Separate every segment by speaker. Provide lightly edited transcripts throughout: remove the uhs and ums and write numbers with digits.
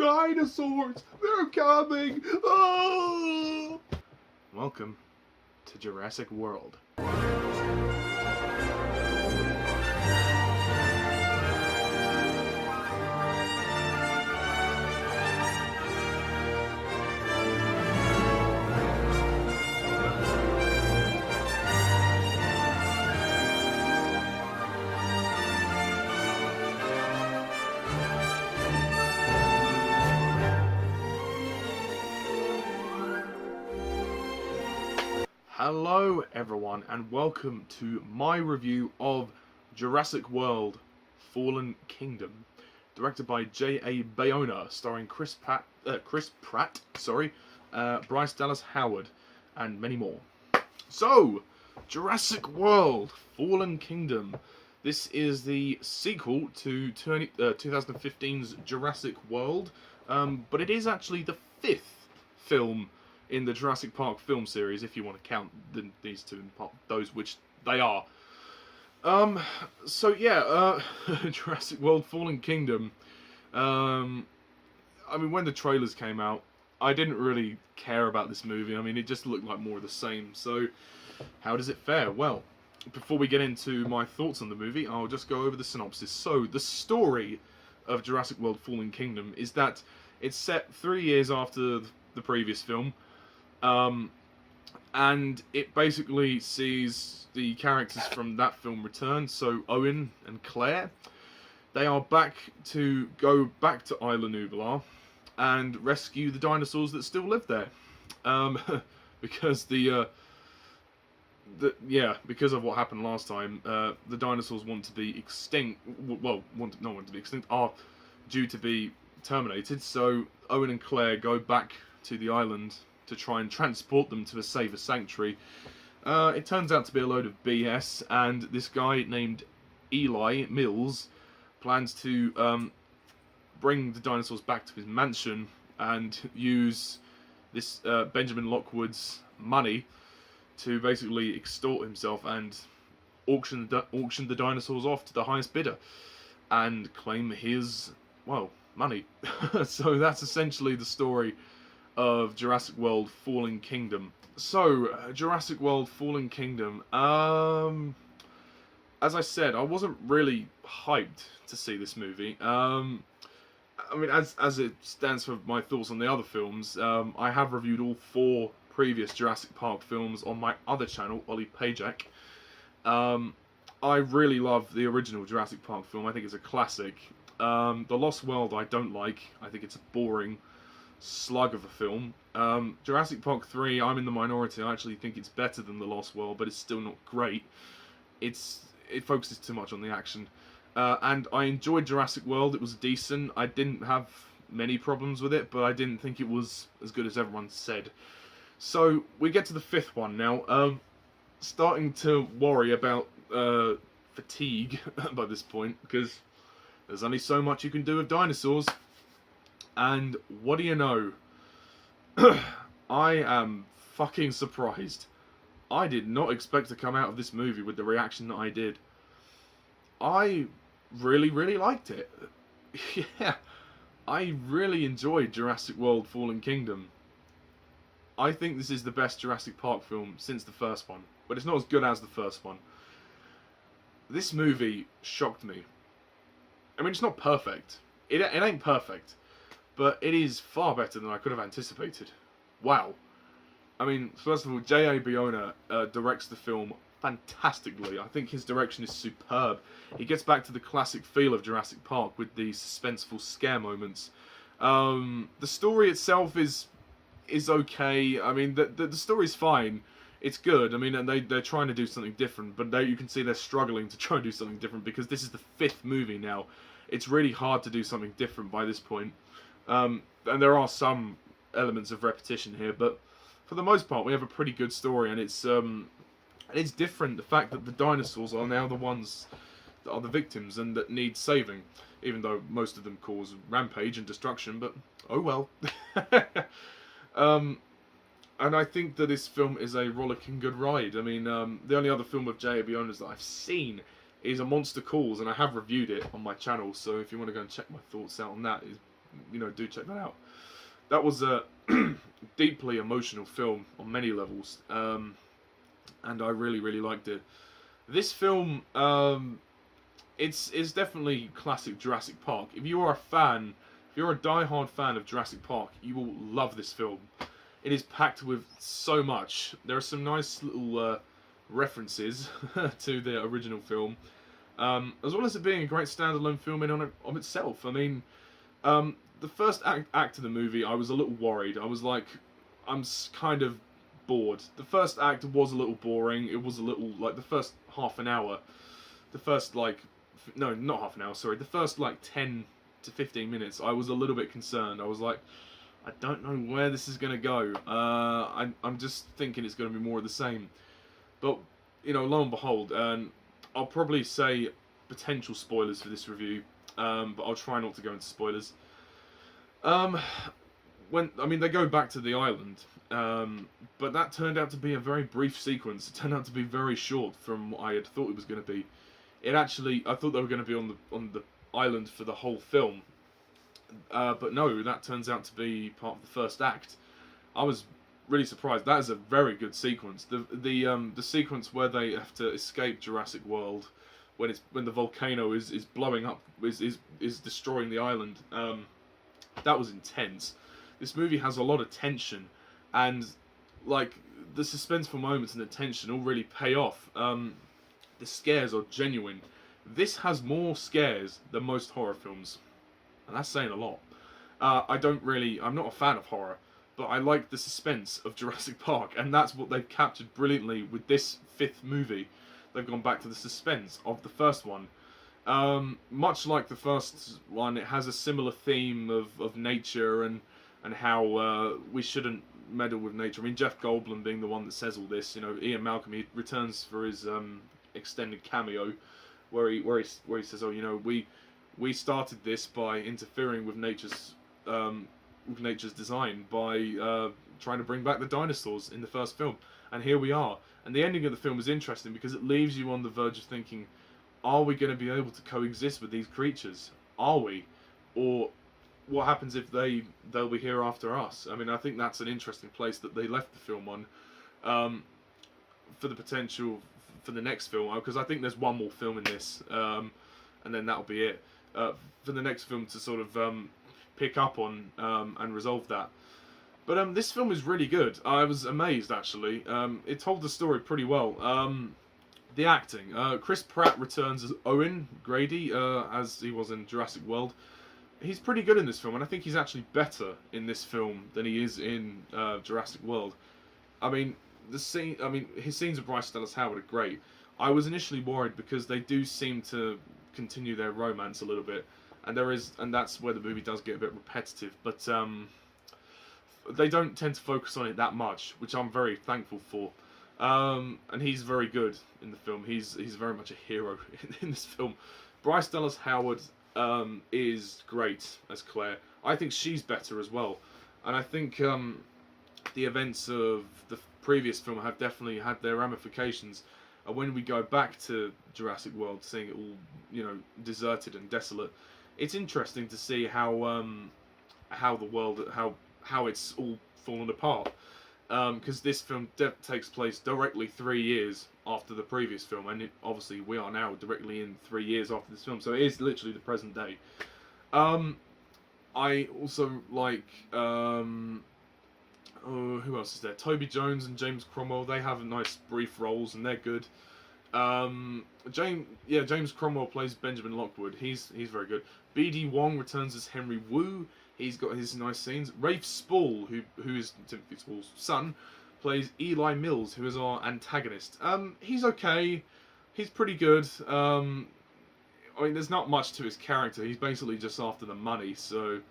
Speaker 1: Dinosaurs! They're coming! Oh! Welcome to Jurassic World. Hello everyone and welcome to my review of Jurassic World Fallen Kingdom, directed by J.A. Bayona, starring Chris Pratt, Bryce Dallas Howard, and many more. So, Jurassic World Fallen Kingdom. This is the sequel to 2015's Jurassic World, but it is actually the fifth film in the Jurassic Park film series, if you want to count these two in part, those which they are. Jurassic World Fallen Kingdom. I mean, when the trailers came out, I didn't really care about this movie. I mean, it just looked like more of the same. So, how does it fare? Well, before we get into my thoughts on the movie, I'll just go over the synopsis. So, the story of Jurassic World Fallen Kingdom is that it's set 3 years after the previous film. And it basically sees the characters from that film return. So Owen and Claire, they are go back to Isla Nublar and rescue the dinosaurs that still live there. Because because of what happened last time, the dinosaurs want to be extinct. Well, not want to be extinct, are due to be terminated. So Owen and Claire go back to the island to try and transport them to a safer sanctuary. It turns out to be a load of BS, and this guy named Eli Mills plans to bring the dinosaurs back to his mansion and use this Benjamin Lockwood's money to basically extort himself and auction the dinosaurs off to the highest bidder and claim his, well, money. So that's essentially the story of Jurassic World Fallen Kingdom. So, Jurassic World Fallen Kingdom. As I said, I wasn't really hyped to see this movie. I mean, as it stands for my thoughts on the other films, I have reviewed all 4 previous Jurassic Park films on my other channel, Ollie Pajak. I really love the original Jurassic Park film. I think it's a classic. The Lost World I don't like. I think it's a boring slug of a film. Jurassic Park 3, I'm in the minority. I actually think it's better than The Lost World, but it's still not great. It focuses too much on the action. And I enjoyed Jurassic World. It was decent. I didn't have many problems with it, but I didn't think it was as good as everyone said. So, we get to the 5th one now. Starting to worry about fatigue by this point, because there's only so much you can do with dinosaurs. And what do you know? I am fucking surprised. I did not expect to come out of this movie with the reaction that I did. I really, really liked it. Yeah, I really enjoyed Jurassic World Fallen Kingdom. I think this is the best Jurassic Park film since the first one, but it's not as good as the first one. This movie shocked me. I mean, it's not perfect. It ain't perfect. But it is far better than I could have anticipated. Wow. I mean, first of all, J.A. Bayona directs the film fantastically. I think his direction is superb. He gets back to the classic feel of Jurassic Park with the suspenseful scare moments. The story itself is okay. I mean, the story's fine. It's good. I mean, and they're trying to do something different, but you can see they're struggling to try and do something different because this is the 5th movie now. It's really hard to do something different by this point. And there are some elements of repetition here, but for the most part, we have a pretty good story, and it's different. The fact that the dinosaurs are now the ones that are the victims and that need saving, even though most of them cause rampage and destruction. But oh well. And I think that this film is a rollicking good ride. I mean, the only other film of J.A. Bayona's that I've seen is A Monster Calls, and I have reviewed it on my channel, so if you want to go and check my thoughts out on that, do check that out. That was a deeply emotional film on many levels, and I really, really liked it. This film, it's definitely classic Jurassic Park. If you are a fan, if you're a die-hard fan of Jurassic Park, you will love this film. It is packed with so much. There are some nice little references to the original film, as well as it being a great standalone film in on itself. I mean, the first act of the movie, I was a little worried. I was like, I'm kind of bored. The first act was a little boring. It was a little, like, the first half an hour. The first, like, no, not half an hour, sorry. The first, like, 10 to 15 minutes, I was a little bit concerned. I was like, I don't know where this is going to go. I'm just thinking it's going to be more of the same. But, lo and behold, I'll probably say potential spoilers for this review, but I'll try not to go into spoilers. They go back to the island, but that turned out to be a very brief sequence. It turned out to be very short from what I had thought it was going to be. I thought they were going to be on the island for the whole film, but no, that turns out to be part of the first act. I was really surprised. That is a very good sequence. The sequence where they have to escape Jurassic World when the volcano is blowing up, is destroying the island. That was intense. This movie has a lot of tension, and like the suspenseful moments and the tension all really pay off. The scares are genuine. This has more scares than most horror films, and that's saying a lot. I'm not a fan of horror, but I like the suspense of Jurassic Park, and that's what they've captured brilliantly with this fifth movie. They've gone back to the suspense of the first one. Much like the first one, it has a similar theme of nature and how we shouldn't meddle with nature. I mean, Jeff Goldblum being the one that says all this. Ian Malcolm, he returns for his extended cameo, where he says, we started this by interfering with nature's design by trying to bring back the dinosaurs in the first film, and here we are. And the ending of the film is interesting because it leaves you on the verge of thinking, are we going to be able to coexist with these creatures? Are we? Or what happens if they'll be here after us? I mean, I think that's an interesting place that they left the film on, for the potential for the next film, because I think there's one more film in this, and then that'll be it. For the next film to sort of pick up on and resolve that. But this film is really good. I was amazed, actually. It told the story pretty well. The acting. Chris Pratt returns as Owen Grady, as he was in Jurassic World. He's pretty good in this film, and I think he's actually better in this film than he is in Jurassic World. I mean, his scenes of Bryce Dallas Howard are great. I was initially worried because they do seem to continue their romance a little bit, and that's where the movie does get a bit repetitive. But they don't tend to focus on it that much, which I'm very thankful for. And he's very good in the film. He's very much a hero in this film. Bryce Dallas Howard is great as Claire. I think she's better as well. And I think the events of the previous film have definitely had their ramifications. And when we go back to Jurassic World, seeing it all, deserted and desolate, it's interesting to see how the world, how it's all fallen apart. Because this film takes place directly 3 years after the previous film, and obviously we are now directly in 3 years after this film, so it is literally the present day. I also like who else is there? Toby Jones and James Cromwell. They have nice brief roles, and they're good. James Cromwell plays Benjamin Lockwood. He's very good. B.D. Wong returns as Henry Wu. He's got his nice scenes. Rafe Spall, who is Timothy Spall's son, plays Eli Mills, who is our antagonist. He's okay. He's pretty good. There's not much to his character. He's basically just after the money. So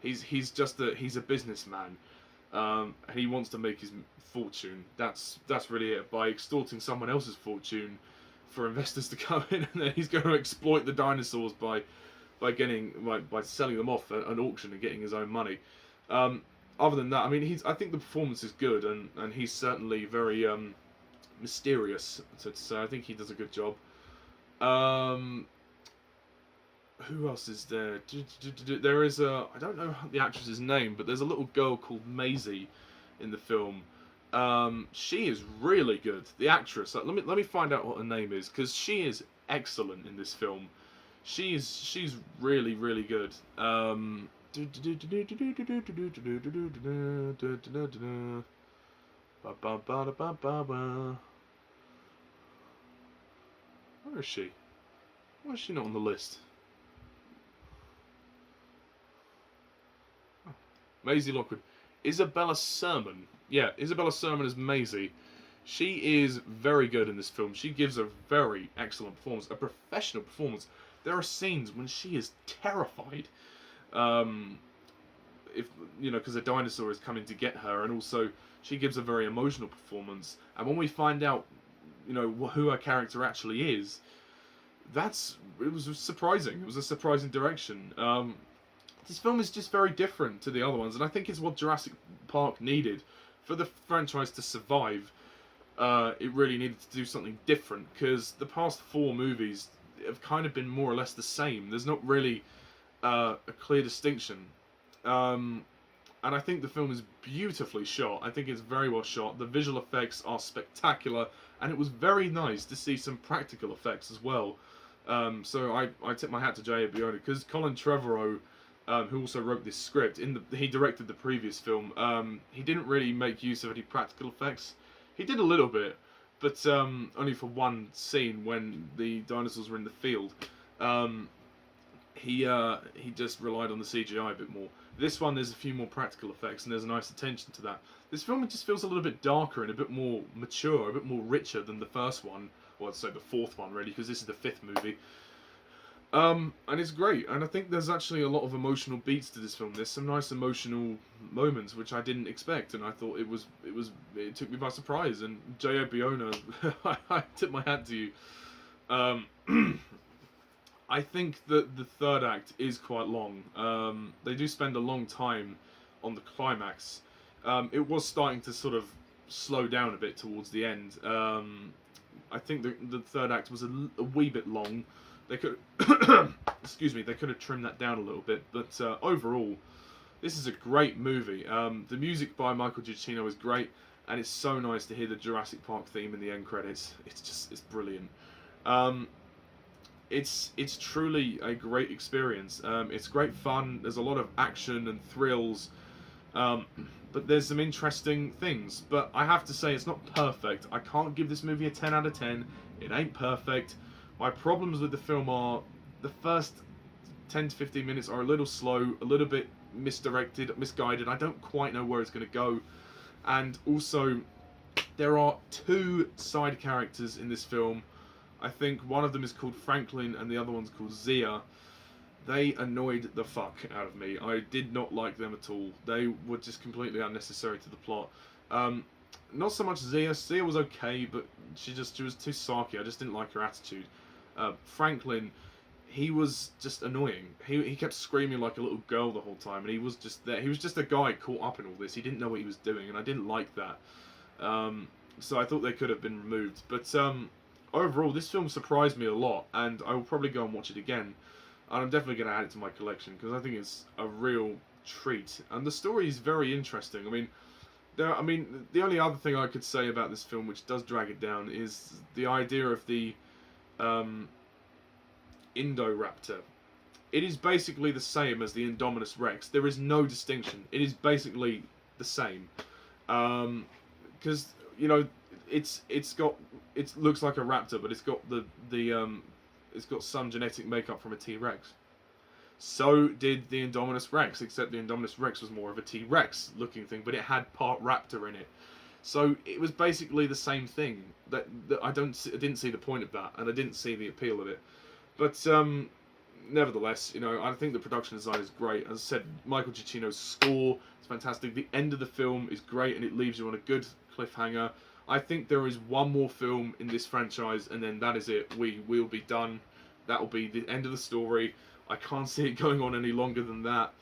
Speaker 1: he's a businessman, and he wants to make his fortune. That's really it, by extorting someone else's fortune for investors to come in, and then he's going to exploit the dinosaurs by selling them off at an auction and getting his own money. Other than that, I think the performance is good, and he's certainly very mysterious, so to say. I think he does a good job. who else is there? There is a, I don't know the actress's name, but there's a little girl called Maisie in the film. She is really good. The actress. Let me find out what her name is, because she is excellent in this film. She's really really good. Where is she? Why is she not on the list? Maisie Lockwood. Isabella Sermon. Yeah, Isabella Sermon as Maisie. She is very good in this film. She gives a very excellent performance, a professional performance. There are scenes when she is terrified. If because a dinosaur is coming to get her, and also she gives a very emotional performance. And when we find out, who her character actually is, it was surprising. It was a surprising direction. This film is just very different to the other ones, and I think it's what Jurassic Park needed for the franchise to survive. It really needed to do something different, because the past 4 movies have kind of been more or less the same. There's not really a clear distinction. And I think the film is beautifully shot. I think it's very well shot. The visual effects are spectacular, and it was very nice to see some practical effects as well. So I tip my hat to J.A. Bayona, because Colin Trevorrow, who also wrote this script, he directed the previous film. He didn't really make use of any practical effects. He did a little bit, but only for one scene when the dinosaurs were in the field. He just relied on the CGI a bit more. This one, there's a few more practical effects, and there's a nice attention to that. This film just feels a little bit darker and a bit more mature, a bit more richer than the first one. Well, I'd say the 4th one, really, because this is the 5th movie. And it's great, and I think there's actually a lot of emotional beats to this film. There's some nice emotional moments which I didn't expect, and I thought it took me by surprise. And J.A. Bayona, I tip my hat to you. I think that the 3rd act is quite long. They do spend a long time on the climax. It was starting to sort of slow down a bit towards the end. I think the 3rd act was a wee bit long. They could, excuse me, they could have trimmed that down a little bit. But overall, this is a great movie. The music by Michael Giacchino is great, and it's so nice to hear the Jurassic Park theme in the end credits. It's brilliant. It's truly a great experience. It's great fun. There's a lot of action and thrills, but there's some interesting things. But I have to say, it's not perfect. I can't give this movie a 10 out of 10. It ain't perfect. My problems with the film are the first 10 to 15 minutes are a little slow, a little bit misdirected, misguided. I don't quite know where it's going to go. And also, there are 2 side characters in this film. I think one of them is called Franklin and the other one's called Zia. They annoyed the fuck out of me. I did not like them at all. They were just completely unnecessary to the plot. Not so much Zia. Zia was okay, but she was too sarky. I just didn't like her attitude. Franklin, he was just annoying. He kept screaming like a little girl the whole time, and he was just there. He was just a guy caught up in all this. He didn't know what he was doing, and I didn't like that. So I thought they could have been removed. But overall, this film surprised me a lot, and I will probably go and watch it again. And I'm definitely going to add it to my collection, because I think it's a real treat. And the story is very interesting. The only other thing I could say about this film, which does drag it down, is the idea of the Indoraptor. It is basically the same as the Indominus Rex. There is no distinction. It is basically the same. Because it looks like a raptor, but it's got it's got some genetic makeup from a T-Rex. So did the Indominus Rex, except the Indominus Rex was more of a T-Rex looking thing, but it had part raptor in it. So it was basically the same thing. That I didn't see the point of that, and I didn't see the appeal of it. But nevertheless, I think the production design is great. As I said, Michael Giacchino's score is fantastic. The end of the film is great, and it leaves you on a good cliffhanger. I think there is one more film in this franchise, and then that is it. We'll be done. That will be the end of the story. I can't see it going on any longer than that.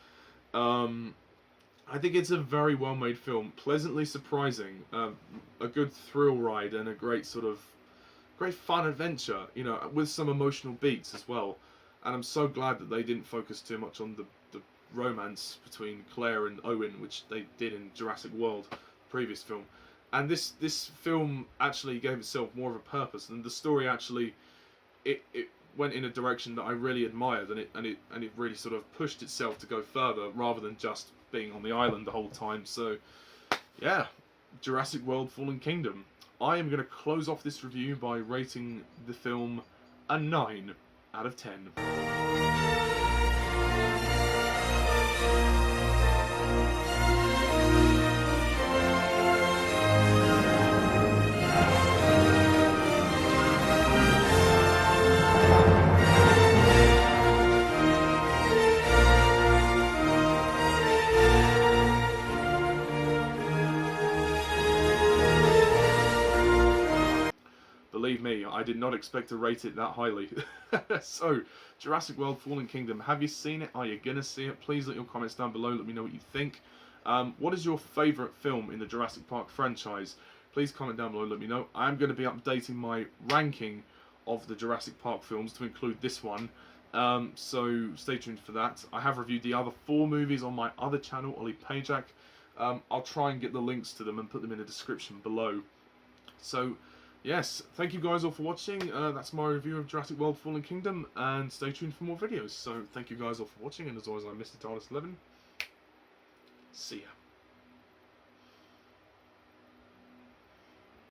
Speaker 1: I think it's a very well-made film, pleasantly surprising, a good thrill ride, and a great fun adventure, with some emotional beats as well. and I'm so glad that they didn't focus too much on the romance between Claire and Owen, which they did in Jurassic World, previous film. And this film actually gave itself more of a purpose, and the story actually it went in a direction that I really admired, and it really sort of pushed itself to go further rather than just being on the island the whole time. So yeah, Jurassic World: Fallen Kingdom. I am going to close off this review by rating the film a 9 out of 10. Believe me, I did not expect to rate it that highly. So, Jurassic World: Fallen Kingdom. Have you seen it? Are you gonna see it? Please let your comments down below. Let me know what you think. What is your favourite film in the Jurassic Park franchise? Please comment down below. Let me know. I'm going to be updating my ranking of the Jurassic Park films to include this one. So stay tuned for that. I have reviewed the other 4 movies on my other channel, Ollie Pajak. I'll try and get the links to them and put them in the description below. So, yes, thank you guys all for watching. That's my review of Jurassic World: Fallen Kingdom, and stay tuned for more videos. So, thank you guys all for watching, and as always, I'm Mr. TARDIS11. See ya.